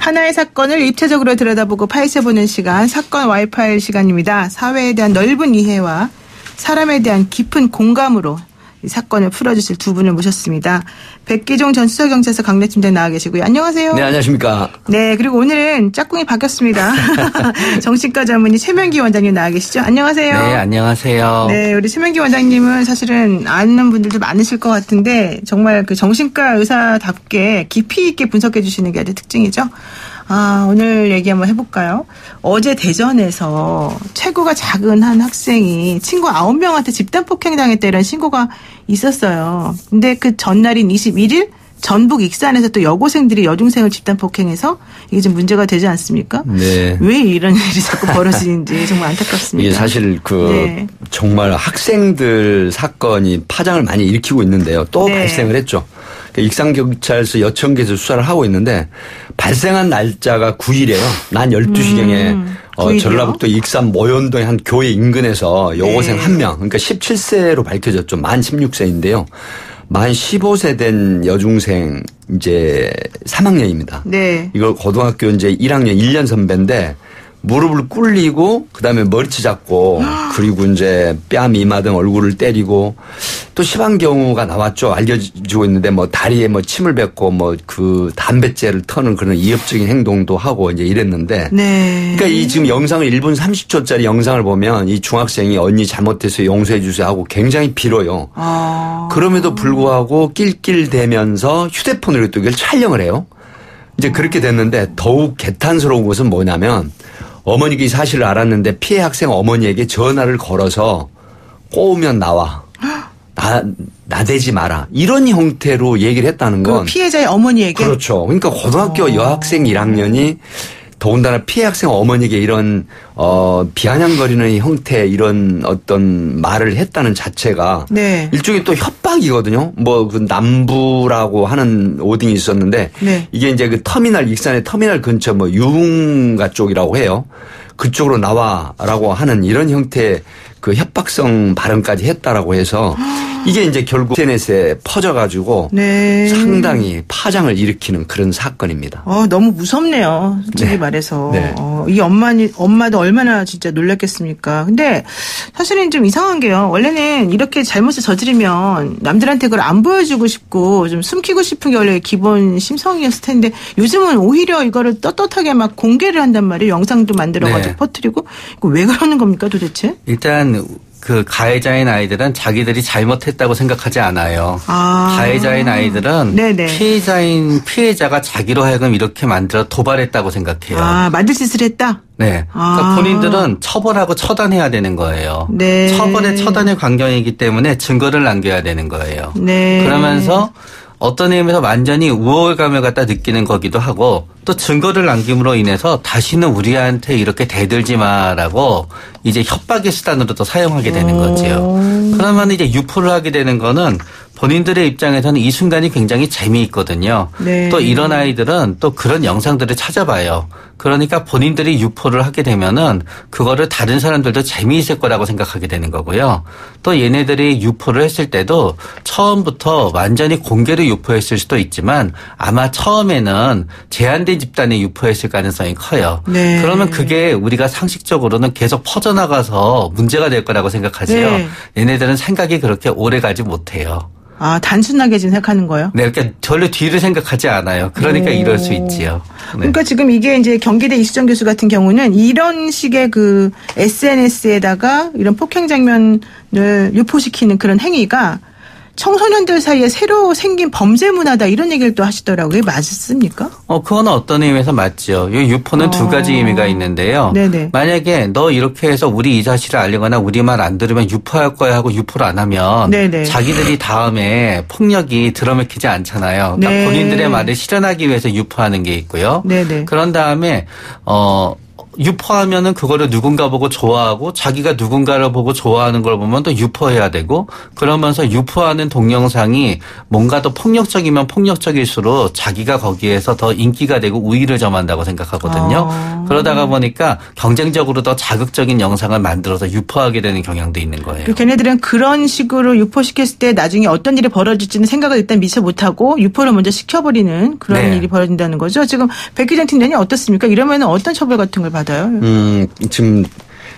하나의 사건을 입체적으로 들여다보고 파헤쳐보는 시간, 사건 와이파이 시간입니다. 사회에 대한 넓은 이해와 사람에 대한 깊은 공감으로 이 사건을 풀어주실 두 분을 모셨습니다. 백기종 전 수서경찰서 강대팀장 나와 계시고요. 안녕하세요. 네, 안녕하십니까. 네, 그리고 오늘은 짝꿍이 바뀌었습니다. 정신과 전문의 최명기 원장님 나와 계시죠. 안녕하세요. 네, 안녕하세요. 네, 우리 최명기 원장님은 사실은 아는 분들도 많으실 것 같은데 정말 그 정신과 의사답게 깊이 있게 분석해 주시는 게 아주 특징이죠. 오늘 얘기 한번 해볼까요? 어제 대전에서 체구가 작은 한 학생이 친구 9명한테 집단 폭행당했다 이런 신고가 있었어요. 근데 그 전날인 21일 전북 익산에서 또 여고생들이 여중생을 집단 폭행해서 이게 좀 문제가 되지 않습니까? 네. 왜 이런 일이 자꾸 벌어지는지 정말 안타깝습니다. 이게 사실 네. 정말 학생들 사건이 파장을 많이 일으키고 있는데요. 또 발생을 했죠. 익산경찰서 여천계에서 수사를 하고 있는데 발생한 날짜가 9일이에요. 난 12시경에 전라북도 익산 모현동의 한 교회 인근에서 여고생 한 명, 그러니까 17세로 밝혀졌죠. 만 16세인데요. 만 15세 된 여중생 이제 3학년입니다. 네. 이걸 고등학교 이제 1학년 1년 선배인데 무릎을 꿀리고 그다음에 머리채 잡고 그리고 이제 뺨, 이마 등 얼굴을 때리고 또 심한 경우가 나왔죠. 알려지고 있는데 뭐 다리에 뭐 침을 뱉고 뭐 그 담뱃재를 터는 그런 이협적인 행동도 하고 이제 이랬는데. 네. 그러니까 이 지금 영상을 1분 30초짜리 영상을 보면 이 중학생이 언니 잘못해서 용서해 주세요 하고 굉장히 빌어요. 그럼에도 불구하고 낄낄대면서 휴대폰으로 또 이걸 촬영을 해요. 이제 그렇게 됐는데 더욱 개탄스러운 것은 뭐냐면 어머니가 이 사실을 알았는데 피해 학생 어머니에게 전화를 걸어서 꼬우면 나와. 나대지 마라. 이런 형태로 얘기를 했다는 건. 그 피해자의 어머니에게? 그렇죠. 그러니까 고등학교 여학생 1학년이 더군다나 피해 학생 어머니에게 이런 비아냥거리는 형태 이런 어떤 말을 했다는 자체가 네. 일종의 또 협박이거든요. 뭐 그 남부라고 하는 오딩이 있었는데 네. 이게 이제 그 터미널 익산의 터미널 근처 뭐 유흥가 쪽이라고 해요. 그쪽으로 나와라고 하는 이런 형태의 그 협박성 발언까지 했다라고 해서 이게 이제 결국 SNS에 퍼져가지고 네. 상당히 파장을 일으키는 그런 사건입니다. 너무 무섭네요. 솔직히 네. 말해서. 네. 이 엄마도 얼마나 진짜 놀랐겠습니까. 근데 사실은 좀 이상한 게요. 원래는 이렇게 잘못을 저지르면 남들한테 그걸 안 보여주고 싶고 좀 숨기고 싶은 게 원래 기본 심성이었을 텐데 요즘은 오히려 이거를 떳떳하게 막 공개를 한단 말이에요. 영상도 만들어가지고 네. 퍼뜨리고. 이거 왜 그러는 겁니까 도대체? 일단 그 가해자인 아이들은 자기들이 잘못했다고 생각하지 않아요. 가해자인 아이들은 네네. 피해자가 자기로 하여금 이렇게 만들어 도발했다고 생각해요. 만들 짓을 했다? 네. 그러니까 본인들은 처벌하고 처단해야 되는 거예요. 네. 처벌에 처단의 관경이기 때문에 증거를 남겨야 되는 거예요. 네. 그러면서 어떤 의미에서 완전히 우월감을 갖다 느끼는 거기도 하고 또 증거를 남김으로 인해서 다시는 우리한테 이렇게 대들지 마라고 이제 협박의 수단으로도 사용하게 되는 거지요. 그러면 이제 유포를 하게 되는 거는 본인들의 입장에서는 이 순간이 굉장히 재미있거든요. 네. 또 이런 아이들은 또 그런 영상들을 찾아봐요. 그러니까 본인들이 유포를 하게 되면은 그거를 다른 사람들도 재미있을 거라고 생각하게 되는 거고요. 또 얘네들이 유포를 했을 때도 처음부터 완전히 공개로 유포했을 수도 있지만 아마 처음에는 제한된 집단에 유포했을 가능성이 커요. 네. 그러면 그게 우리가 상식적으로는 계속 퍼져나가서 문제가 될 거라고 생각하지요. 네. 얘네들은 생각이 그렇게 오래 가지 못해요. 단순하게 지금 생각하는 거예요? 네, 그러니까 별로 뒤를 생각하지 않아요. 그러니까 이럴 수 있지요. 네. 그러니까 지금 이게 이제 경기대 이수정 교수 같은 경우는 이런 식의 그 SNS에다가 이런 폭행 장면을 유포시키는 그런 행위가 청소년들 사이에 새로 생긴 범죄 문화다 이런 얘기를 또 하시더라고요. 맞습니까? 그건 어떤 의미에서 맞죠. 이 유포는 두 가지 의미가 있는데요. 네네. 만약에 너 이렇게 해서 우리 이 사실을 알리거나 우리 말 안 들으면 유포할 거야 하고 유포를 안 하면 네네. 자기들이 다음에 폭력이 들어먹히지 않잖아요. 그러니까 네. 본인들의 말을 실현하기 위해서 유포하는 게 있고요. 네네. 그런 다음에 유포하면은 그거를 누군가 보고 좋아하고 자기가 누군가를 보고 좋아하는 걸 보면 또 유포해야 되고 그러면서 유포하는 동영상이 뭔가 더 폭력적이면 폭력적일수록 자기가 거기에서 더 인기가 되고 우위를 점한다고 생각하거든요. 그러다가 보니까 경쟁적으로 더 자극적인 영상을 만들어서 유포하게 되는 경향도 있는 거예요. 걔네들은 그런 식으로 유포시켰을 때 나중에 어떤 일이 벌어질지는 생각을 일단 미처 못하고 유포를 먼저 시켜버리는 그런 네. 일이 벌어진다는 거죠. 지금 백기정 팀장님 어떻습니까? 이러면 어떤 처벌 같은 걸 받아요? 지금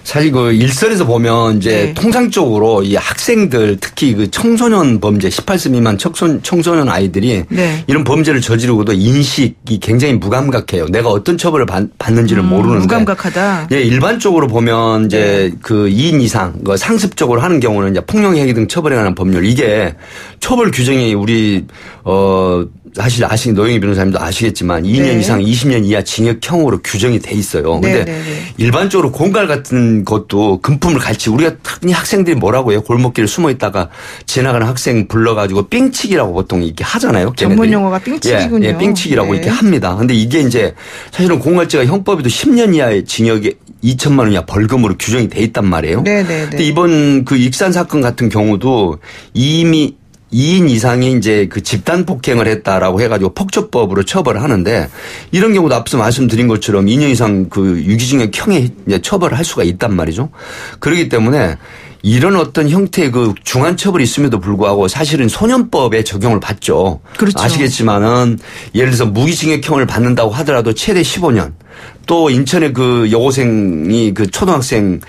사실 그 일선에서 보면 이제 네. 통상적으로 이 학생들 특히 그 청소년 범죄 18세 미만 청소년 아이들이 네. 이런 범죄를 저지르고도 인식이 굉장히 무감각해요. 내가 어떤 처벌을 받는지를 모르는데. 무감각하다. 예, 일반적으로 보면 이제 그 2인 이상 상습적으로 하는 경우는 이제 폭력행위 등 처벌에 관한 법률 이게 처벌 규정이 우리 사실 노영희 변호사님도 아시겠지만 2년 네. 이상 20년 이하 징역형으로 규정이 돼 있어요. 네, 근데 네, 네. 일반적으로 공갈 같은 것도 금품을 같이 우리가 흔히 학생들이 뭐라고 해요? 골목길에 숨어 있다가 지나가는 학생 불러가지고 삥치기라고 보통 이렇게 하잖아요. 전문 용어가 삥치기군요. 예, 삥치기라고 네. 이렇게 합니다. 근데 이게 이제 사실은 공갈죄가 형법에도 10년 이하의 징역에 2천만 원 이하 벌금으로 규정이 돼 있단 말이에요. 네, 네, 네. 근데 이번 그 익산 사건 같은 경우도 이미 2인 이상이 이제 그 집단 폭행을 했다라고 해가지고 폭처법으로 처벌을 하는데 이런 경우도 앞서 말씀드린 것처럼 2년 이상 그 유기징역형에 처벌을 할 수가 있단 말이죠. 그렇기 때문에 이런 어떤 형태의 그 중한 처벌이 있음에도 불구하고 사실은 소년법에 적용을 받죠. 그렇죠. 아시겠지만은 예를 들어서 무기징역형을 받는다고 하더라도 최대 15년. 또 인천의 그 여고생이 그 초등학생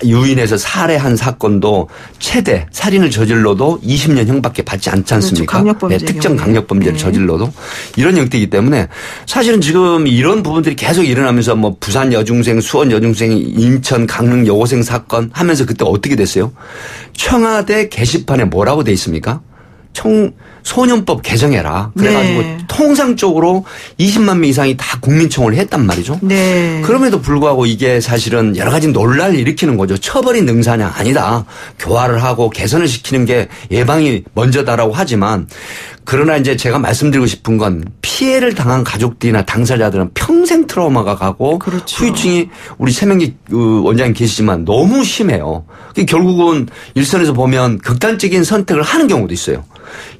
유인해서 살해한 사건도 최대 살인을 저질러도 20년형밖에 받지 않지 않습니까? 그렇죠. 강력범죄. 네, 특정 강력범죄를 네. 저질러도 이런 형태이기 때문에 사실은 지금 이런 부분들이 계속 일어나면서 뭐 부산 여중생, 수원 여중생, 인천 강릉 여고생 사건 하면서 그때 어떻게 됐어요? 청와대 게시판에 뭐라고 돼 있습니까? 소년법 개정해라. 그래가지고 네. 통상적으로 20만 명 이상이 다 국민청원을 했단 말이죠. 네. 그럼에도 불구하고 이게 사실은 여러 가지 논란을 일으키는 거죠. 처벌이 능사냐 아니다. 교화를 하고 개선을 시키는 게 예방이 먼저다라고 하지만 그러나 이제 제가 말씀드리고 싶은 건 피해를 당한 가족들이나 당사자들은 평생 트라우마가 가고 그렇죠. 후유증이 우리 최명기 원장님 계시지만 너무 심해요. 결국은 일선에서 보면 극단적인 선택을 하는 경우도 있어요.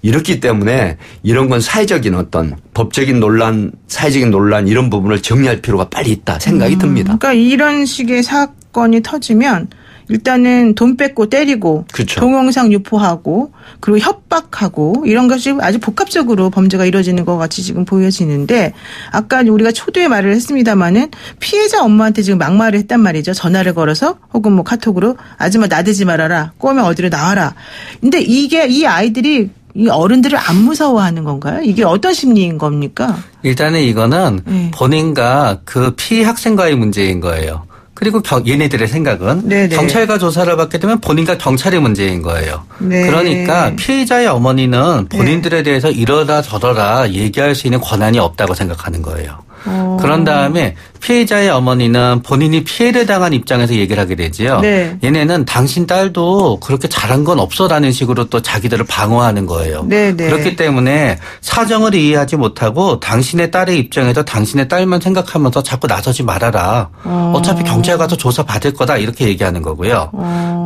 이렇기 때문에 이런 건 사회적인 어떤 법적인 논란, 사회적인 논란 이런 부분을 정리할 필요가 빨리 있다 생각이 듭니다. 그러니까 이런 식의 사건이 터지면 일단은 돈 뺏고 때리고 그렇죠. 동영상 유포하고 그리고 협박하고 이런 것이 아주 복합적으로 범죄가 이루어지는 것 같이 지금 보여지는데 아까 우리가 초두에 말을 했습니다마는 피해자 엄마한테 지금 막말을 했단 말이죠. 전화를 걸어서 혹은 뭐 카톡으로 아줌마 나대지 말아라. 꼬우면 어디로 나와라. 근데 이게 이 아이들이 이 어른들을 안 무서워하는 건가요? 이게 어떤 심리인 겁니까? 일단은 이거는 네. 본인과 그 피해 학생과의 문제인 거예요. 그리고 얘네들의 생각은 네네. 경찰과 조사를 받게 되면 본인과 경찰의 문제인 거예요. 네. 그러니까 피해자의 어머니는 본인들에 대해서 이러다 저러다 얘기할 수 있는 권한이 없다고 생각하는 거예요. 그런 다음에 피해자의 어머니는 본인이 피해를 당한 입장에서 얘기를 하게 되지요. 네. 얘네는 당신 딸도 그렇게 잘한 건 없어라는 식으로 또 자기들을 방어하는 거예요. 네, 네. 그렇기 때문에 사정을 이해하지 못하고 당신의 딸의 입장에서 당신의 딸만 생각하면서 자꾸 나서지 말아라. 어차피 경찰 가서 조사 받을 거다 이렇게 얘기하는 거고요.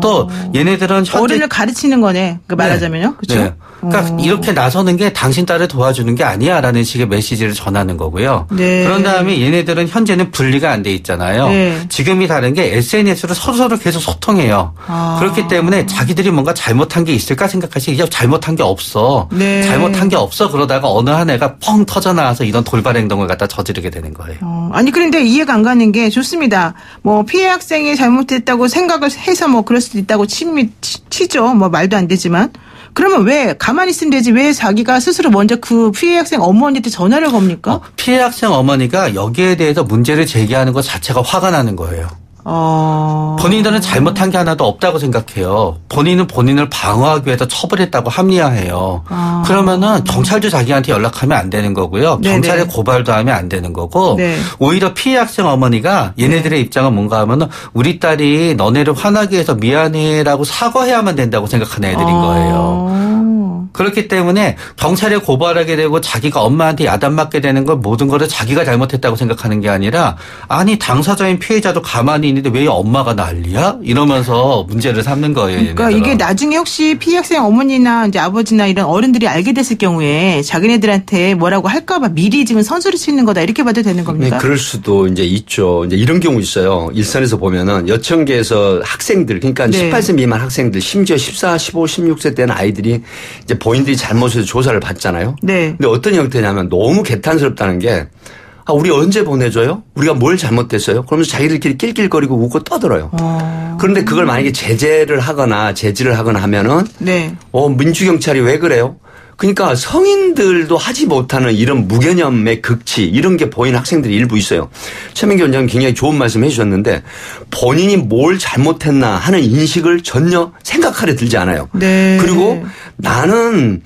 또 얘네들은 현재 어른을 가르치는 거네. 그 말하자면요. 그렇죠? 네. 그러니까 이렇게 나서는 게 당신 딸을 도와주는 게 아니야라는 식의 메시지를 전하는 거고요. 네. 그런 다음에 얘네들은 현재는 분리가 안 돼 있잖아요. 네. 지금이 다른 게 SNS로 서로 계속 소통해요. 그렇기 때문에 자기들이 뭔가 잘못한 게 있을까 생각하시 이제 잘못한 게 없어. 네. 잘못한 게 없어 그러다가 어느 한 애가 펑 터져 나와서 이런 돌발 행동을 갖다 저지르게 되는 거예요. 아니 그런데 이해가 안 가는 게 좋습니다. 뭐 피해 학생이 잘못했다고 생각을 해서 뭐 그럴 수도 있다고 치죠. 뭐 말도 안 되지만. 그러면 왜 가만히 있으면 되지 왜 자기가 스스로 먼저 그 피해 학생 어머니한테 전화를 겁니까? 피해 학생 어머니가 여기에 대해서 문제를 제기하는 것 자체가 화가 나는 거예요. 본인들은 잘못한 게 하나도 없다고 생각해요. 본인은 본인을 방어하기 위해서 처벌했다고 합리화해요. 그러면은 경찰도 자기한테 연락하면 안 되는 거고요. 네네. 경찰에 고발도 하면 안 되는 거고 네. 오히려 피해 학생 어머니가 얘네들의 입장은 뭔가 하면은 우리 딸이 너네를 화나게 해서 미안해라고 사과해야만 된다고 생각하는 애들인 거예요. 그렇기 때문에 경찰에 고발하게 되고 자기가 엄마한테 야단맞게 되는 건 모든 거를 자기가 잘못했다고 생각하는 게 아니라 아니 당사자인 피해자도 가만히 있는데 왜 엄마가 난리야? 이러면서 문제를 삼는 거예요. 그러니까 얘네들은. 이게 나중에 혹시 피해 학생 어머니나 이제 아버지나 이런 어른들이 알게 됐을 경우에 자기네들한테 뭐라고 할까봐 미리 지금 선수를 치는 거다 이렇게 봐도 되는 겁니까? 네, 그럴 수도 이제 있죠. 이제 이런 경우 있어요. 일선에서 보면은 여청계에서 학생들 그러니까 네. 18세 미만 학생들 심지어 14, 15, 16세 때는 아이들이 이제 본인들이 잘못해서 조사를 받잖아요. 네. 근데 어떤 형태냐면 너무 개탄스럽다는 게 우리 언제 보내줘요? 우리가 뭘 잘못했어요? 그러면서 자기들끼리 낄낄거리고 웃고 떠들어요. 그런데 그걸 만약에 제재를 하거나 제지를 하거나 하면은 네. 민주경찰이 왜 그래요? 그러니까 성인들도 하지 못하는 이런 무개념의 극치 이런 게 보이는 학생들이 일부 있어요. 최민기 원장님 굉장히 좋은 말씀 해 주셨는데 본인이 뭘 잘못했나 하는 인식을 전혀 생각하려 들지 않아요. 네. 그리고 나는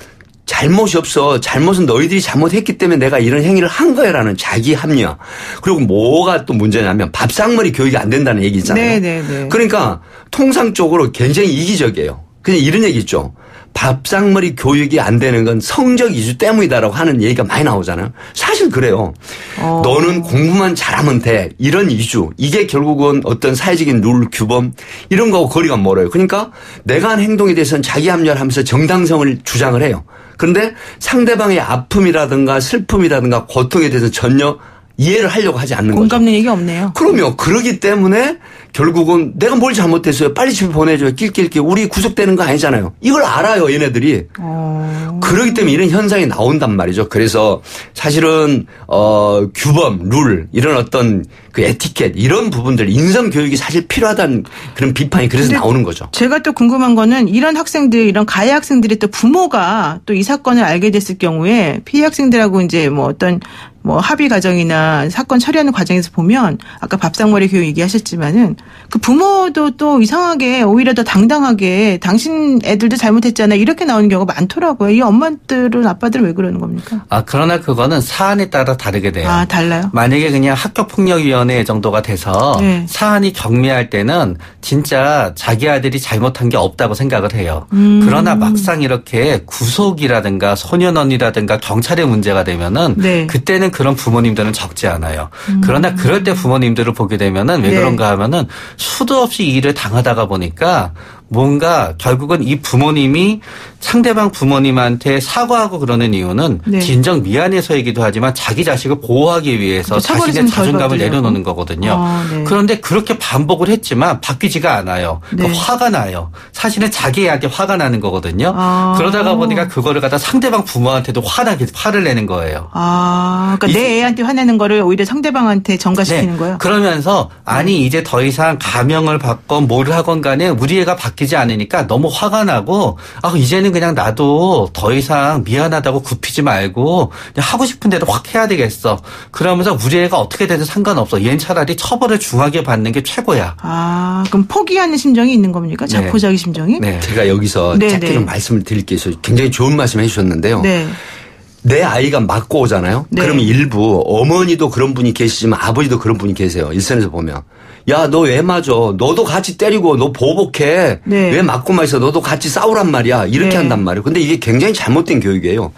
잘못이 없어. 잘못은 너희들이 잘못했기 때문에 내가 이런 행위를 한 거야라는 자기 합리화. 그리고 뭐가 또 문제냐면 밥상머리 교육이 안 된다는 얘기 있잖아요. 네. 그러니까 통상적으로 굉장히 이기적이에요. 그냥 이런 얘기 있죠. 밥상머리 교육이 안 되는 건 성적 이주 때문이다라고 하는 얘기가 많이 나오잖아요. 사실 그래요. 너는 공부만 잘하면 돼. 이런 이주. 이게 결국은 어떤 사회적인 룰, 규범 이런 거하고 거리가 멀어요. 그러니까 내가 한 행동에 대해서는 자기 합리화를 하면서 정당성을 주장을 해요. 그런데 상대방의 아픔이라든가 슬픔이라든가 고통에 대해서 전혀 이해를 하려고 하지 않는 거죠. 공감는 얘기 없네요. 그럼요. 그러기 때문에 결국은 내가 뭘 잘못했어요. 빨리 집에 보내줘요. 낄낄낄. 우리 구속되는 거 아니잖아요. 이걸 알아요. 얘네들이. 그러기 때문에 이런 현상이 나온단 말이죠. 그래서 사실은 규범, 룰 이런 어떤 그 에티켓 이런 부분들 인성 교육이 사실 필요하다는 그런 비판이 그래서 나오는 거죠. 제가 또 궁금한 거는 이런 학생들 이런 가해 학생들이 또 부모가 또 이 사건을 알게 됐을 경우에 피해 학생들하고 이제 뭐 어떤 합의 과정이나 사건 처리하는 과정에서 보면 아까 밥상머리 교육 얘기하셨지만은 그 부모도 또 이상하게 오히려 더 당당하게 당신 애들도 잘못했잖아 이렇게 나오는 경우가 많더라고요. 이 엄마들은 아빠들은 왜 그러는 겁니까? 그러나 그거는 사안에 따라 다르게 돼요. 달라요? 만약에 그냥 학교폭력위원회 정도가 돼서 네. 사안이 경미할 때는 진짜 자기 아들이 잘못한 게 없다고 생각을 해요. 그러나 막상 이렇게 구속이라든가 소년원이라든가 경찰의 문제가 되면은 네. 그때는 그런 부모님들은 적지 않아요. 그러나 그럴 때 부모님들을 보게 되면은 왜 그런가 하면은 수도 없이 이 일을 당하다가 보니까 뭔가 결국은 이 부모님이 상대방 부모님한테 사과하고 그러는 이유는 네. 진정 미안해서이기도 하지만 자기 자식을 보호하기 위해서 자신의 자존감을 내려놓는 거거든요. 네. 그런데 그렇게 반복을 했지만 바뀌지가 않아요. 네. 화가 나요. 사실은 자기한테 화가 나는 거거든요. 그러다가 보니까 그거를 갖다 상대방 부모한테도 화를 내는 거예요. 그러니까 내 애한테 화내는 거를 오히려 상대방한테 전가시키는 네. 거예요? 그러면서 아니 이제 더 이상 감형을 받건 뭘 하건 간에 우리 애가 바뀌지 않으니까 너무 화가 나고 이제는 그냥 나도 더 이상 미안하다고 굽히지 말고 그냥 하고 싶은 대로 확 해야 되겠어. 그러면서 우리 애가 어떻게 되든 상관없어. 얘는 차라리 처벌을 중하게 받는 게 최고야. 그럼 포기하는 심정이 있는 겁니까? 자포자기 심정이? 네. 제가 여기서 짧게 좀 말씀을 드릴 게 있어요. 굉장히 좋은 말씀 해주셨는데요. 네. 내 아이가 맞고 오잖아요. 네. 그러면 일부 어머니도 그런 분이 계시지만 아버지도 그런 분이 계세요. 일선에서 보면. 야, 너 왜 맞아? 너도 같이 때리고 너 보복해. 네. 왜 맞고만 있어? 너도 같이 싸우란 말이야. 이렇게 네. 한단 말이에요. 근데 이게 굉장히 잘못된 교육이에요.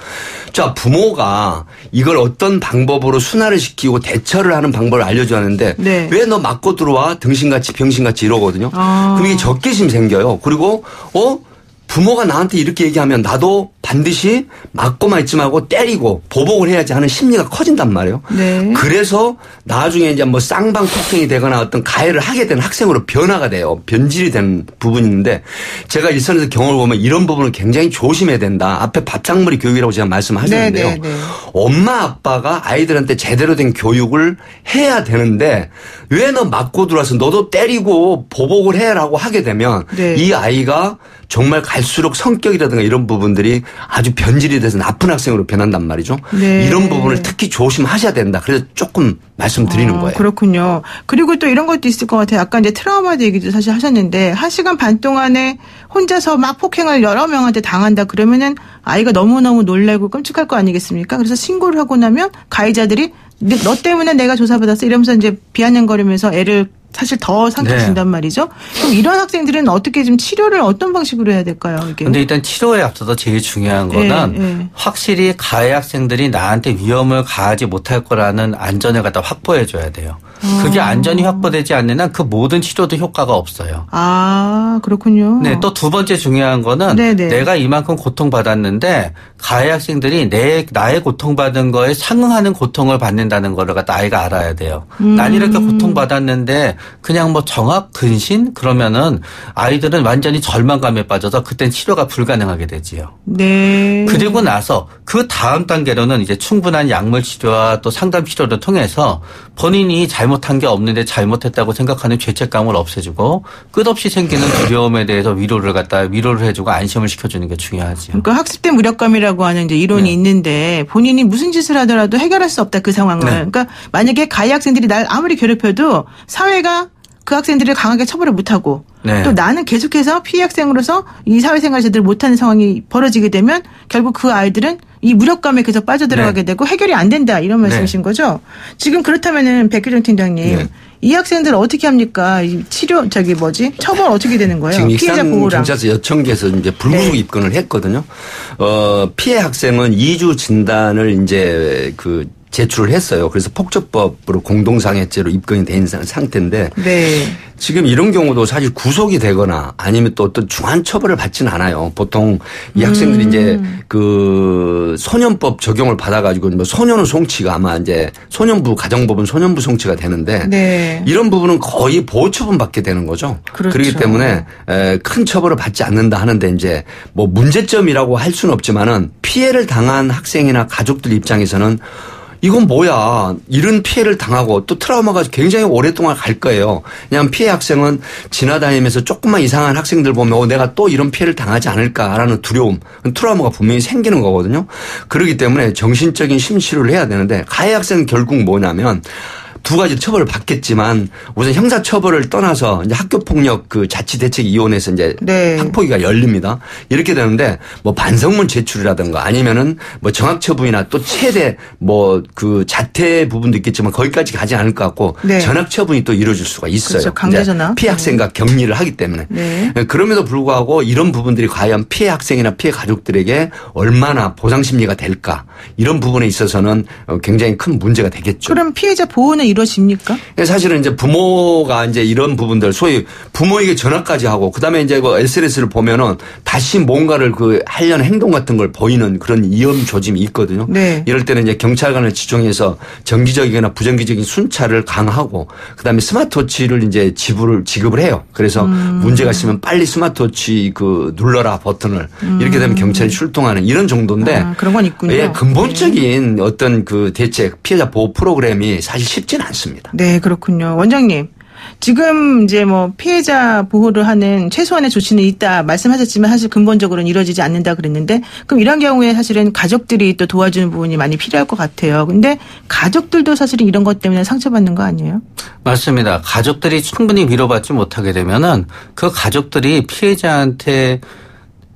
자, 부모가 이걸 어떤 방법으로 순화를 시키고 대처를 하는 방법을 알려주는데 네. 왜 너 맞고 들어와? 등신같이 병신같이 이러거든요. 그럼 이게 적개심 생겨요. 그리고 부모가 나한테 이렇게 얘기하면 나도 반드시 맞고만 있지 말고 때리고 보복을 해야지 하는 심리가 커진단 말이에요. 네. 그래서 나중에 이제 쌍방폭행이 되거나 어떤 가해를 하게 된 학생으로 변화가 돼요. 변질이 된 부분이 있는데 제가 일선에서 경험을 보면 이런 부분을 굉장히 조심해야 된다. 앞에 밥상머리 교육이라고 제가 말씀하셨는데요. 네. 엄마 아빠가 아이들한테 제대로 된 교육을 해야 되는데 왜 너 맞고 들어와서 너도 때리고 보복을 해라고 하게 되면 네. 이 아이가 정말 갈수록 성격이라든가 이런 부분들이 아주 변질이 돼서 나쁜 학생으로 변한단 말이죠. 네. 이런 부분을 특히 조심하셔야 된다. 그래서 조금 말씀드리는 거예요. 그렇군요. 그리고 또 이런 것도 있을 것 같아요. 아까 이제 트라우마 얘기도 사실 하셨는데 1시간 반 동안에 혼자서 막 폭행을 여러 명한테 당한다 그러면은 아이가 너무너무 놀라고 끔찍할 거 아니겠습니까? 그래서 신고를 하고 나면 가해자들이 너 때문에 내가 조사받았어 이러면서 이제 비아냥거리면서 애를 사실 더 상처 준단 말이죠. 그럼 이런 학생들은 어떻게 좀 치료를 어떤 방식으로 해야 될까요? 이게. 근데 일단 치료에 앞서서 제일 중요한 거는 확실히 가해 학생들이 나한테 위험을 가하지 못할 거라는 안전을 갖다 확보해 줘야 돼요. 그게 안전이 확보되지 않는 한 그 모든 치료도 효과가 없어요. 아, 그렇군요. 네, 또 두 번째 중요한 거는 내가 이만큼 고통받았는데 가해 학생들이 나의 고통받은 거에 상응하는 고통을 받는다는 거를 갖다 아이가 알아야 돼요. 난 이렇게 고통받았는데 그냥 뭐 정학, 근신 그러면은 아이들은 완전히 절망감에 빠져서 그땐 치료가 불가능하게 되지요. 네. 그리고 나서 그 다음 단계로는 이제 충분한 약물 치료와 또 상담 치료를 통해서 본인이 잘못한 게 없는데 잘못했다고 생각하는 죄책감을 없애주고 끝없이 생기는 두려움에 대해서 위로를 해주고 안심을 시켜주는 게 중요하죠. 그러니까 학습된 무력감이라고 하는 이제 이론이 있는데 본인이 무슨 짓을 하더라도 해결할 수 없다 그 상황을. 그러니까 만약에 가해 학생들이 날 아무리 괴롭혀도 사회가 그 학생들을 강하게 처벌을 못하고 또 나는 계속해서 피해 학생으로서 이 사회생활을 제대로 못하는 상황이 벌어지게 되면 결국 그 아이들은 이 무력감에 계속 빠져들어가게 되고 해결이 안 된다 이런 말씀이신 거죠. 지금 그렇다면은 백규정 팀장님 이 학생들 어떻게 합니까? 이 치료 처벌 어떻게 되는 거예요? 지금 피해자 보호랑. 경찰서 여청계에서 이제 불구속 입건을 했거든요. 피해 학생은 2주 진단을 이제 제출을 했어요. 그래서 폭처법으로 공동상해죄로 입건이 된 상태인데 지금 이런 경우도 사실 구속이 되거나 아니면 또 어떤 중한 처벌을 받지는 않아요. 보통 이 학생들이 이제 소년법 적용을 받아가지고 뭐 소년의 송치가 아마 이제 소년부 가정법은 소년부 송치가 되는데 이런 부분은 거의 보호 처분 받게 되는 거죠. 그렇죠. 그렇기 때문에 큰 처벌을 받지 않는다 하는데 이제 뭐 문제점이라고 할 수는 없지만은 피해를 당한 학생이나 가족들 입장에서는 이건 뭐야. 이런 피해를 당하고 또 트라우마가 굉장히 오랫동안 갈 거예요. 그냥 피해 학생은 지나다니면서 조금만 이상한 학생들 보면 내가 또 이런 피해를 당하지 않을까라는 두려움, 트라우마가 분명히 생기는 거거든요. 그렇기 때문에 정신적인 심치료를 해야 되는데 가해 학생은 결국 뭐냐면 두 가지 처벌을 받겠지만 우선 형사 처벌을 떠나서 이제 학교폭력 자치대책위원회에서 이제 학폭위가 열립니다. 이렇게 되는데 뭐 반성문 제출이라든가 아니면은 뭐 정학처분이나 또 최대 자퇴 부분도 있겠지만 거기까지 가지 않을 것 같고 전학처분이 또 이루어질 수가 있어요. 그렇죠. 강제전학. 피해 학생과 격리를 하기 때문에. 그럼에도 불구하고 이런 부분들이 과연 피해 학생이나 피해 가족들에게 얼마나 보상 심리가 될까 이런 부분에 있어서는 굉장히 큰 문제가 되겠죠. 그럼 피해자 보호는 이루어집니까? 사실은 이제 부모가 이제 이런 부분들 소위 부모에게 전화까지 하고 그다음에 이제 SNS를 보면은 다시 뭔가를 하려는 행동 같은 걸 보이는 그런 위험 조짐이 있거든요. 이럴 때는 이제 경찰관을 지정해서 정기적이거나 부정기적인 순찰을 강화하고 그다음에 스마트워치를 이제 지급을 해요. 그래서 문제가 있으면 빨리 스마트워치 눌러라 버튼을 이렇게 되면 경찰이 출동하는 이런 정도인데 그런 건 있군요. 근본적인 어떤 대책 피해자 보호 프로그램이 사실 쉽지는 않습니다. 네, 그렇군요. 원장님. 지금 이제 피해자 보호를 하는 최소한의 조치는 있다 말씀하셨지만 사실 근본적으로는 이루어지지 않는다 그랬는데 그럼 이런 경우에 사실은 가족들이 또 도와주는 부분이 많이 필요할 것 같아요. 근데 가족들도 사실은 이런 것 때문에 상처받는 거 아니에요? 맞습니다. 가족들이 충분히 위로받지 못하게 되면은 그 가족들이 피해자한테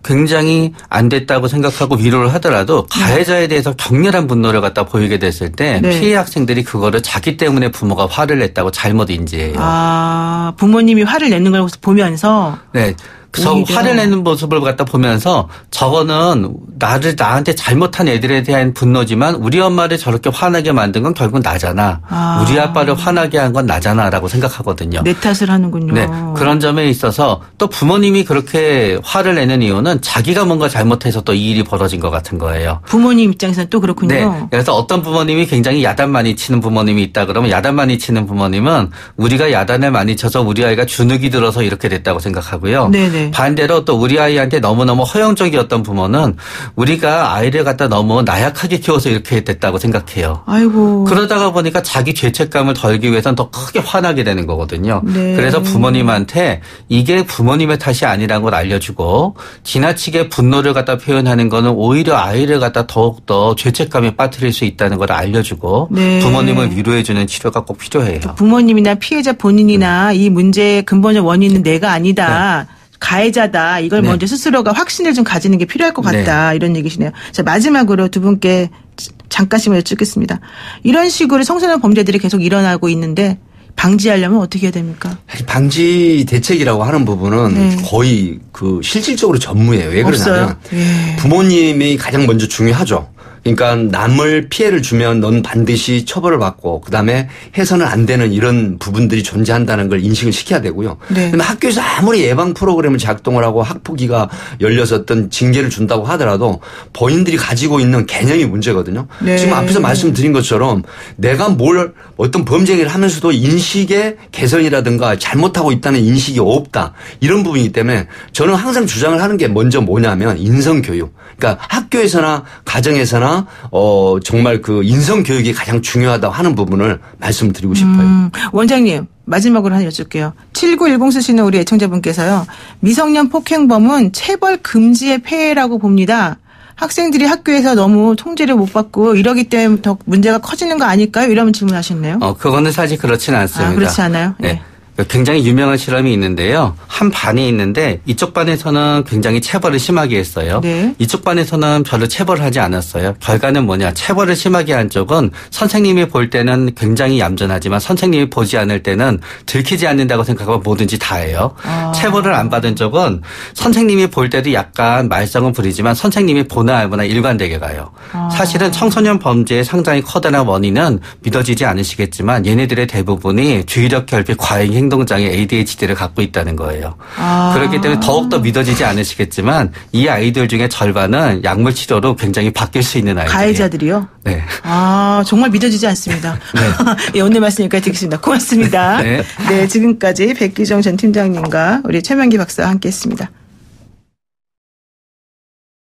굉장히 안 됐다고 생각하고 위로를 하더라도 가해자에 대해서 격렬한 분노를 갖다 보이게 됐을 때 피해 학생들이 그거를 자기 때문에 부모가 화를 냈다고 잘못 인지해요. 아, 부모님이 화를 내는 걸 보면서? 네. 그래서 화를 내는 모습을 갖다 보면서 저거는 나한테 잘못한 애들에 대한 분노지만 우리 엄마를 저렇게 화나게 만든 건 결국 나잖아. 우리 아빠를 화나게 한 건 나잖아라고 생각하거든요. 내 탓을 하는군요. 네. 그런 점에 있어서 또 부모님이 그렇게 화를 내는 이유는 자기가 뭔가 잘못해서 또 이 일이 벌어진 것 같은 거예요. 부모님 입장에서는 또 그렇군요. 네. 그래서 어떤 부모님이 굉장히 야단 많이 치는 부모님이 있다 그러면 야단 많이 치는 부모님은 우리가 야단을 많이 쳐서 우리 아이가 주눅이 들어서 이렇게 됐다고 생각하고요. 네네. 반대로 또 우리 아이한테 너무너무 허용적이었던 부모는 우리가 아이를 갖다 너무 나약하게 키워서 이렇게 됐다고 생각해요. 아이고. 그러다가 보니까 자기 죄책감을 덜기 위해서는 더 크게 화나게 되는 거거든요. 네. 그래서 부모님한테 이게 부모님의 탓이 아니라는 걸 알려주고 지나치게 분노를 갖다 표현하는 거는 오히려 아이를 갖다 더욱더 죄책감에 빠뜨릴 수 있다는 걸 알려주고 부모님을 위로해주는 치료가 꼭 필요해요. 부모님이나 피해자 본인이나 이 문제의 근본적 원인은 내가 아니다. 가해자다. 이걸 먼저 스스로가 확신을 좀 가지는 게 필요할 것 같다. 이런 얘기시네요. 자, 마지막으로 두 분께 잠깐씩만 여쭙겠습니다. 이런 식으로 청소년 범죄들이 계속 일어나고 있는데 방지하려면 어떻게 해야 됩니까? 방지 대책이라고 하는 부분은 네. 거의 그 실질적으로 전무해요. 왜 그러냐면 예. 부모님이 가장 먼저 중요하죠. 그러니까 남을 피해를 주면 넌 반드시 처벌을 받고 그다음에 해서는 안 되는 이런 부분들이 존재한다는 걸 인식을 시켜야 되고요. 네. 그런데 학교에서 아무리 예방 프로그램을 작동을 하고 학폭위가 열려서 어떤 징계를 준다고 하더라도 본인들이 가지고 있는 개념이 문제거든요. 네. 지금 앞에서 말씀드린 것처럼 내가 뭘 어떤 범죄 행위를 하면서도 인식의 개선이라든가 잘못하고 있다는 인식이 없다. 이런 부분이기 때문에 저는 항상 주장을 하는 게 먼저 뭐냐면 인성교육. 그러니까 학교에서나 가정에서나 정말 그 인성 교육이 가장 중요하다고 하는 부분을 말씀드리고 싶어요. 원장님 마지막으로 하나 여쭐게요. 7910 쓰시는 우리 애청자분께서요. 미성년 폭행범은 체벌 금지의 폐해라고 봅니다. 학생들이 학교에서 너무 통제를 못 받고 이러기 때문에 더 문제가 커지는 거 아닐까요? 이러면 질문하셨네요. 그거는 사실 그렇지는 않습니다. 그렇지 않아요? 네. 굉장히 유명한 실험이 있는데요. 한 반이 있는데 이쪽 반에서는 굉장히 체벌을 심하게 했어요. 네. 이쪽 반에서는 별로 체벌을 하지 않았어요. 결과는 뭐냐. 체벌을 심하게 한 쪽은 선생님이 볼 때는 굉장히 얌전하지만 선생님이 보지 않을 때는 들키지 않는다고 생각하고 뭐든지 다 해요. 체벌을 안 받은 쪽은 선생님이 볼 때도 약간 말썽은 부리지만 선생님이 보나 알거나 일관되게 가요. 사실은 청소년 범죄의 상당히 커다란 원인은 믿어지지 않으시겠지만 얘네들의 대부분이 주의력 결핍 과잉 행동장애 ADHD를 갖고 있다는 거예요. 그렇기 때문에 더욱더 믿어지지 않으시겠지만 이 아이들 중에 절반은 약물 치료로 굉장히 바뀔 수 있는 아이들이에요. 가해자들이요? 네. 정말 믿어지지 않습니다. 네. 예, 오늘 말씀 여기까지 듣겠습니다. 고맙습니다. 네. 네, 지금까지 백기정 전 팀장님과 우리 최명기 박사와 함께했습니다.